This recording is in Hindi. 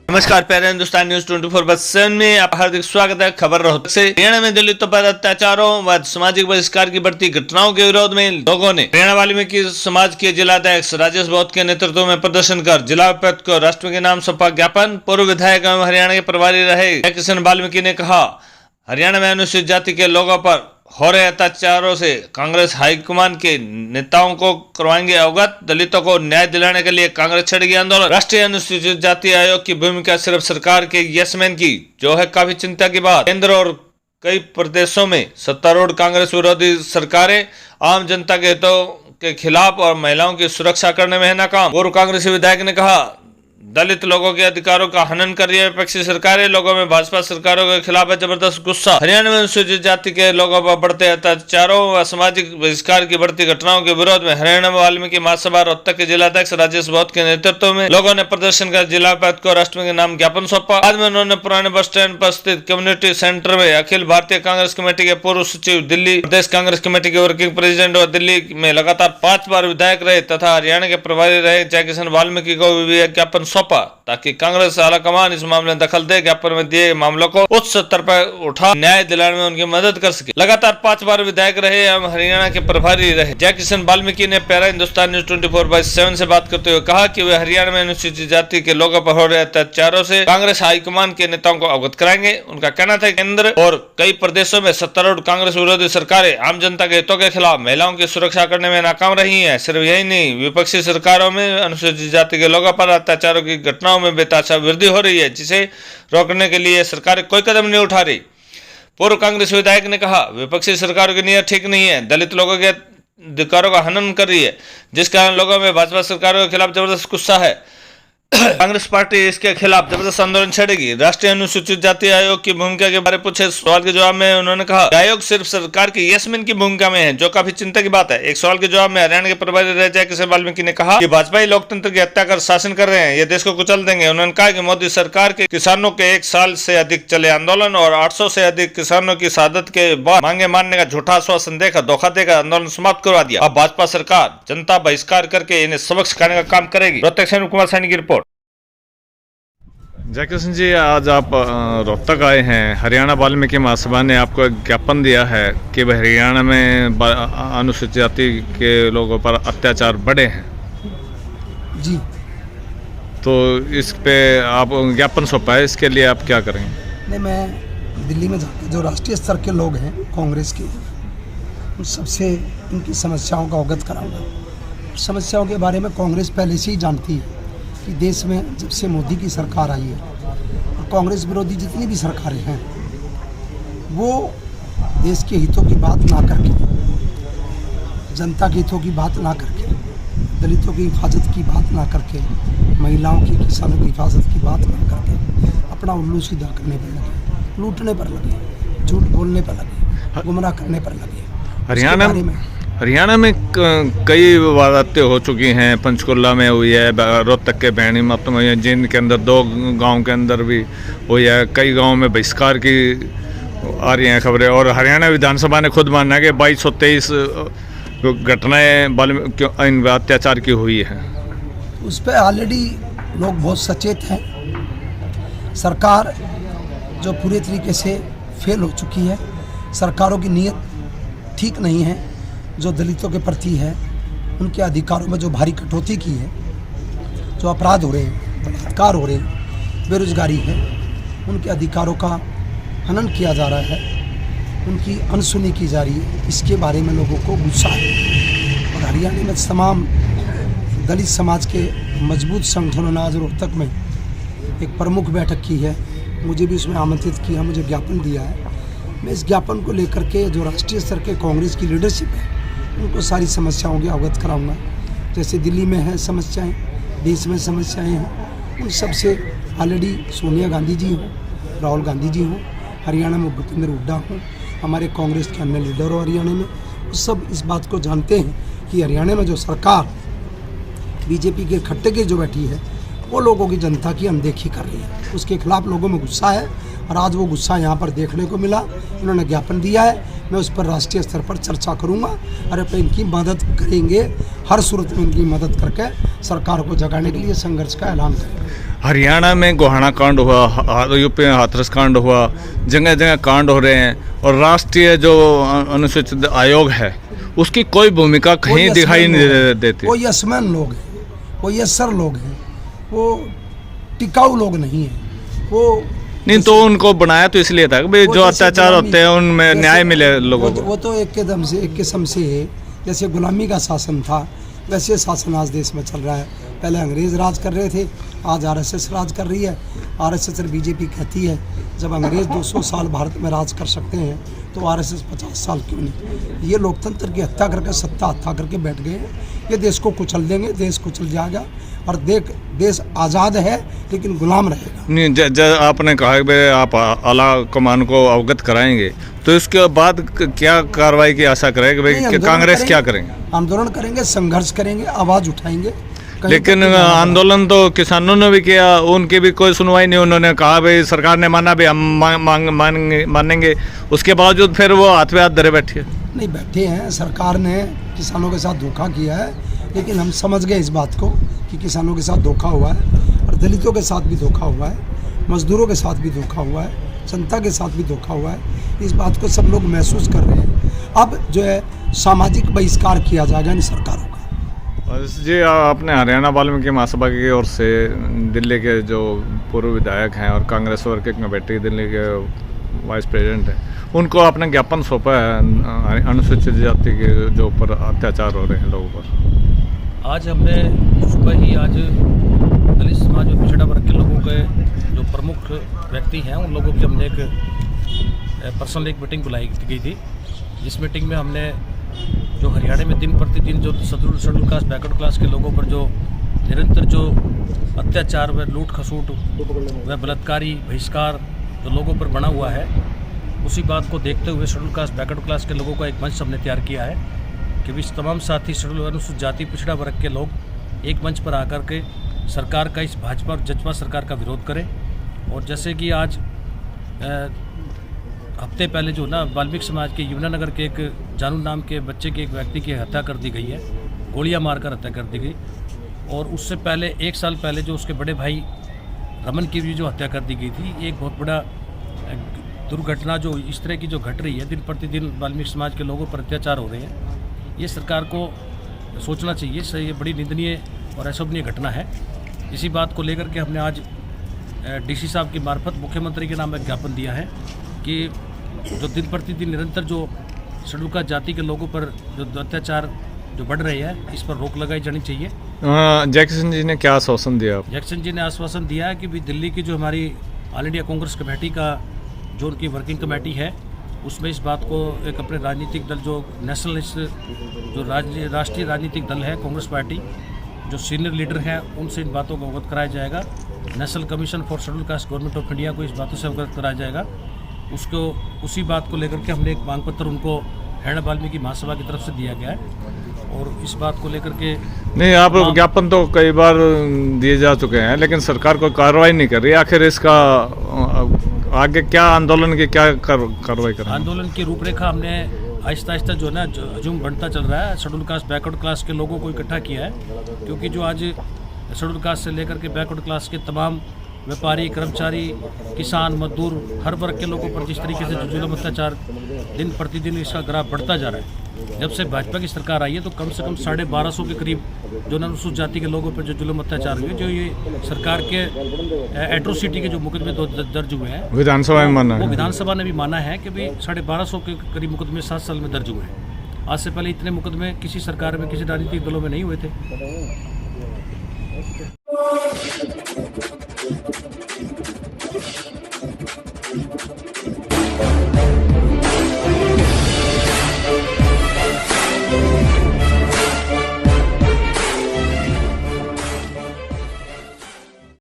नमस्कार प्यारे हिंदुस्तान न्यूज 24/7 में आप हार्दिक स्वागत है। खबर रोहतक से। हरियाणा में दलितों पर अत्याचारों व सामाजिक बहिष्कार की बढ़ती घटनाओं के विरोध में लोगों ने हरियाणा वाल्मीकि समाज के जिलाध्यक्ष राजेश बौद्ध के नेतृत्व में प्रदर्शन कर जिला उपायुक्त को राष्ट्रपति के नाम सौंपा ज्ञापन। पूर्व विधायक एवं हरियाणा के प्रभारी रहे किशन वाल्मीकि ने कहा, हरियाणा में अनुसूचित जाति के लोगों पर हो रहे अत्याचारों से कांग्रेस हाईकमान के नेताओं को करवाएंगे अवगत। दलितों को न्याय दिलाने के लिए कांग्रेस छेड़ेगी आंदोलन। राष्ट्रीय अनुसूचित जाति आयोग की भूमिका सिर्फ सरकार के यसमैन की, जो है काफी चिंता की बात। केंद्र और कई प्रदेशों में सत्तारूढ़ कांग्रेस विरोधी सरकारें आम जनता के हितों के खिलाफ और महिलाओं की सुरक्षा करने में है नाकाम। पूर्व कांग्रेसी विधायक ने कहा, दलित लोगों के अधिकारों का हनन कर रही है विपक्षी सरकारें। लोगों में भाजपा सरकारों के खिलाफ है जबरदस्त गुस्सा। हरियाणा में अनुसूचित जाति के लोगों पर बढ़ते अत्याचारों व सामाजिक बहिष्कार की बढ़ती घटनाओं के विरोध में हरियाणा वाल्मीकि महासभा रोहतक के जिलाध्यक्ष राजेश बौद्ध के नेतृत्व में लोगों ने प्रदर्शन कर जिला उपायुक्त को राष्ट्रपति के नाम ज्ञापन सौंपा। बाद में उन्होंने पुराने बस स्टैंड पर स्थित कम्युनिटी सेंटर में अखिल भारतीय कांग्रेस कमेटी के पूर्व सचिव, दिल्ली प्रदेश कांग्रेस कमेटी के वर्किंग प्रेसिडेंट और दिल्ली में लगातार 5 बार विधायक रहे तथा हरियाणा के प्रभारी रहे जय किशन वाल्मीकि को भी ज्ञापन सौंपा ताकि कांग्रेस आलाकमान इस मामले में दखल दे। ज्ञापन में दिए मामलों को उच्च स्तर पर उठा न्याय दिलाने में उनकी मदद कर सके। लगातार 5 बार विधायक रहे एवं हरियाणा के प्रभारी रहे जय किशन वाल्मीकि ने प्यारा हिंदुस्तान न्यूज 24/7 से बात करते हुए कहा कि वे हरियाणा में अनुसूचित जाति के लोगों पर हो रहे अत्याचारों से कांग्रेस हाईकमान के नेताओं को अवगत कराएंगे। उनका कहना था, केंद्र और कई प्रदेशों में सत्तारूढ़ कांग्रेस विरोधी सरकारें आम जनता के हितों के खिलाफ महिलाओं की सुरक्षा करने में नाकाम रही है। सिर्फ यही नहीं, विपक्षी सरकारों में अनुसूचित जाति के लोगों पर अत्याचारों की घटनाओं में बेतहाशा वृद्धि हो रही है, जिसे रोकने के लिए सरकार कोई कदम नहीं उठा रही। पूर्व कांग्रेस विधायक ने कहा, विपक्षी सरकारों की नीयत ठीक नहीं है, दलित लोगों के अधिकारों का हनन कर रही है, जिस कारण लोगों में भाजपा सरकारों के खिलाफ जबरदस्त गुस्सा है। कांग्रेस पार्टी इसके खिलाफ जबरदस्त आंदोलन छेड़ेगी। राष्ट्रीय अनुसूचित जाति आयोग की भूमिका के बारे में पूछे सवाल के जवाब में उन्होंने कहा, आयोग सिर्फ सरकार के यसमैन की भूमिका में है, जो काफी चिंता की बात है। एक सवाल के जवाब में हरियाणा के प्रभारी रहे जय किशन वाल्मीकि ने कहा कि भाजपा ही लोकतंत्र की हत्या कर शासन कर रहे हैं, ये देश को कुचल देंगे। उन्होंने कहा कि मोदी सरकार के किसानों के 1 साल से अधिक चले आंदोलन और 800 से अधिक किसानों की शहादत के बाद मांगे मानने का झूठा आश्वासन देकर धोखा देकर आंदोलन समाप्त करवा दिया। अब भाजपा सरकार जनता बहिष्कार करके इन्हें सबक सिखाने का काम करेगी। रोहतक से कुमार सैनी की रिपोर्ट। जय किशन जी, आज आप रोहतक आए हैं। हरियाणा वाल्मीकि महासभा ने आपको एक ज्ञापन दिया है कि वह हरियाणा में अनुसूचित जाति के लोगों पर अत्याचार बढ़े हैं जी। तो इस पे आप ज्ञापन सौंपा है, इसके लिए आप क्या करेंगे? नहीं, मैं दिल्ली में जाकर जो राष्ट्रीय स्तर के लोग हैं कांग्रेस के, उन सबसे इनकी समस्याओं का अवगत कराऊंगा। समस्याओं के बारे में कांग्रेस पहले से ही जानती है कि देश में जब से मोदी की सरकार आई है और कांग्रेस विरोधी जितनी भी सरकारें हैं, वो देश के हितों की बात ना करके, जनता के हितों की बात ना करके, दलितों की हिफाजत की बात ना करके, महिलाओं की, किसानों की हिफाजत की बात ना करके अपना उल्लू सीधा करने पर लगे, लूटने पर लगे, झूठ बोलने पर लगे, गुमराह करने पर लगे। हरियाणा में कई वारदातें हो चुकी हैं। पंचकुला में हुई है, रोहतक के बैणी मत में हुई है, जिन के अंदर 2 गांव के अंदर भी हुई है। कई गांव में बहिष्कार की आ रही हैं खबरें और हरियाणा विधानसभा ने खुद माना है कि 2223 घटनाएं इन अत्याचार की हुई है। उस पर ऑलरेडी लोग बहुत सचेत हैं। सरकार जो पूरे तरीके से फेल हो चुकी है, सरकारों की नीयत ठीक नहीं है, जो दलितों के प्रति है, उनके अधिकारों में जो भारी कटौती की है, जो अपराध हो रहे हैं, बलात्कार हो रहे हैं, बेरोजगारी है, उनके अधिकारों का हनन किया जा रहा है, उनकी अनसुनी की जा रही है, इसके बारे में लोगों को गुस्सा है। और हरियाणा में तमाम दलित समाज के मजबूत संगठनों ने आज रोहतक में एक प्रमुख बैठक की है, मुझे भी उसमें आमंत्रित किया, मुझे ज्ञापन दिया है। मैं इस ज्ञापन को लेकर के जो राष्ट्रीय स्तर के कांग्रेस की लीडरशिप है, उनको सारी समस्याओं की अवगत कराऊंगा। जैसे दिल्ली में है समस्याएं, देश में समस्याएं हैं, उन सब से ऑलरेडी सोनिया गांधी जी हों, राहुल गांधी जी हों, हरियाणा में भूपेंद्र हुड्डा हों, हमारे कांग्रेस के अन्य लीडर हो हरियाणा में, वो सब इस बात को जानते हैं कि हरियाणा में जो सरकार बीजेपी के खट्टे के जो बैठी है, वो लोगों की जनता की अनदेखी कर रही है। उसके खिलाफ लोगों में गुस्सा है और आज वो गुस्सा यहाँ पर देखने को मिला। इन्होंने ज्ञापन दिया है, मैं उस पर राष्ट्रीय स्तर पर चर्चा करूँगा और अपन इनकी मदद करेंगे, हर सूरत में इनकी मदद करके सरकार को जगाने के लिए संघर्ष का ऐलान करेंगे। हरियाणा में गोहाना कांड हुआ, यूपी में हाथरस कांड हुआ, जगह जगह कांड हो रहे हैं और राष्ट्रीय जो अनुसूचित आयोग है उसकी कोई भूमिका कहीं दिखाई नहीं देती। वो यशमैन लोग हैं, वो यशर लोग हैं, वो टिकाऊ लोग नहीं हैं। वो नहीं तो उनको बनाया तो इसलिए था कि जो अत्याचार होते हैं उनमें न्याय मिले लोगों को। वो तो एक किस्म से जैसे गुलामी का शासन था वैसे शासन आज देश में चल रहा है। पहले अंग्रेज़ राज कर रहे थे, आज आरएसएस राज कर रही है। आरएसएस और बीजेपी कहती है जब अंग्रेज़ 200 साल भारत में राज कर सकते हैं तो आरएसएस 50 साल क्यों नहीं। ये लोकतंत्र की हत्या करके, सत्ता हत्या करके बैठ गए हैं। ये देश को कुचल देंगे, देश कुचल जाएगा और देश आज़ाद है लेकिन गुलाम रहेगा। नहीं, आपने कहा कि आप आला कमान को अवगत कराएंगे तो इसके बाद क्या कार्रवाई की आशा करें कि कांग्रेस क्या करेंगे? आंदोलन करेंगे, संघर्ष करेंगे, आवाज़ उठाएंगे। लेकिन आंदोलन तो किसानों ने भी किया, उनकी भी कोई सुनवाई नहीं। उन्होंने कहा भाई सरकार ने माना भी हम मानेंगे, उसके बावजूद फिर वो हाथ पे हाथ धरे बैठी है। नहीं बैठे हैं, सरकार ने किसानों के साथ धोखा किया है लेकिन हम समझ गए इस बात को कि किसानों के साथ धोखा हुआ है और दलितों के साथ भी धोखा हुआ है, मजदूरों के साथ भी धोखा हुआ है, जनता के साथ भी धोखा हुआ है। इस बात को सब लोग महसूस कर रहे हैं। अब जो है सामाजिक बहिष्कार किया जाएगा इन सरकारों का। जी, आपने हरियाणा वाल्मीकि महासभा की ओर से दिल्ली के जो पूर्व विधायक हैं और कांग्रेस वर्किंग कमेटी दिल्ली के वाइस प्रेसिडेंट हैं, उनको आपने ज्ञापन सौंपा है अनुसूचित जाति के जो ऊपर अत्याचार हो रहे हैं लोगों पर। आज हमने सुबह ही आज दलित समाज और पिछड़ा वर्ग के लोगों के जो प्रमुख व्यक्ति हैं उन लोगों की हमने एक पर्सनल एक मीटिंग बुलाई गई थी। जिस मीटिंग में हमने जो हरियाणा में दिन प्रतिदिन जो शेड्यूल कास्ट बैकवर्ड क्लास के लोगों पर जो निरंतर जो अत्याचार व लूट खसूट व बलात्कारी बहिष्कार जो लोगों पर बना हुआ है, उसी बात को देखते हुए शेड्यूल कास्ट बैकवर्ड क्लास के लोगों का एक मंच हमने तैयार किया है कि भी तमाम साथी शेड्यूल अनुसूचित जाति पिछड़ा वर्ग के लोग एक मंच पर आकर के सरकार का इस भाजपा और जजपा सरकार का विरोध करें। और जैसे कि आज हफ्ते पहले जो ना वाल्मीकि समाज के यमुनानगर के एक जानू नाम के बच्चे के एक व्यक्ति की हत्या कर दी गई है, गोलियां मारकर हत्या कर दी गई। और उससे पहले 1 साल पहले जो उसके बड़े भाई रमन की भी जो हत्या कर दी गई थी, एक बहुत बड़ा दुर्घटना जो इस तरह की जो घट रही है, दिन प्रतिदिन वाल्मीकि समाज के लोगों पर अत्याचार हो रहे हैं, ये सरकार को सोचना चाहिए। ये बड़ी निंदनीय और अशोभनीय घटना है। इसी बात को लेकर के हमने आज डीसी साहब की मार्फत मुख्यमंत्री के नाम एक ज्ञापन दिया है कि जो दिन प्रतिदिन निरंतर जो शेड्यूल कास्ट जाति के लोगों पर जो अत्याचार जो बढ़ रहे हैं, इस पर रोक लगाई जानी चाहिए। जैक्सन जी ने क्या आश्वासन दिया? जैक्सन जी ने आश्वासन दिया है कि भी दिल्ली की जो हमारी ऑल इंडिया कांग्रेस कमेटी का जो उनकी वर्किंग कमेटी है, उसमें इस बात को एक अपने राजनीतिक दल जो नेशनलिस्ट जो राष्ट्रीय राजनीतिक दल है कांग्रेस पार्टी, जो सीनियर लीडर हैं, उनसे इन बातों को अवगत कराया जाएगा। National commission for schedule caste government of India को इस बातों से अवगत कराया जाएगा। उसको उसी बात को लेकर के हमने एक मांग पत्र उनको हरियाणा वाल्मीकि महासभा की तरफ से दिया गया है। और इस बात को लेकर के नहीं, आप ज्ञापन तो कई बार दिए जा चुके हैं लेकिन सरकार कोई कार्रवाई नहीं कर रही। आखिर इसका आगे क्या आंदोलन की क्या कार्रवाई करें? आंदोलन की रूपरेखा हमने आहिस्ता आहिस्ता जो है ना हजूम बढ़ता चल रहा है। शेड्यूल कास्ट बैकवर्ड क्लास के लोगों को इकट्ठा किया है, क्योंकि जो आज शेड्यूल कास्ट से लेकर के बैकवर्ड क्लास के तमाम व्यापारी, कर्मचारी, किसान, मजदूर, हर वर्ग के लोगों पर जिस तरीके से जो जुल्म अत्याचार दिन प्रतिदिन इसका ग्राफ बढ़ता जा रहा है। जब से भाजपा की सरकार आई है तो कम से कम 1250 के करीब जो अनुसूचित जाति के लोगों पर जो जुल्म अत्याचार हुए, जो ये सरकार के एट्रोसिटी के जो मुकदमे दर्ज हुए हैं, विधानसभा में माना है, वो विधानसभा ने भी माना है कि भाई 1250 के करीब मुकदमे 7 साल में दर्ज हुए हैं। आज से पहले इतने मुकदमे किसी सरकार में, किसी राजनीतिक दलों में नहीं हुए थे।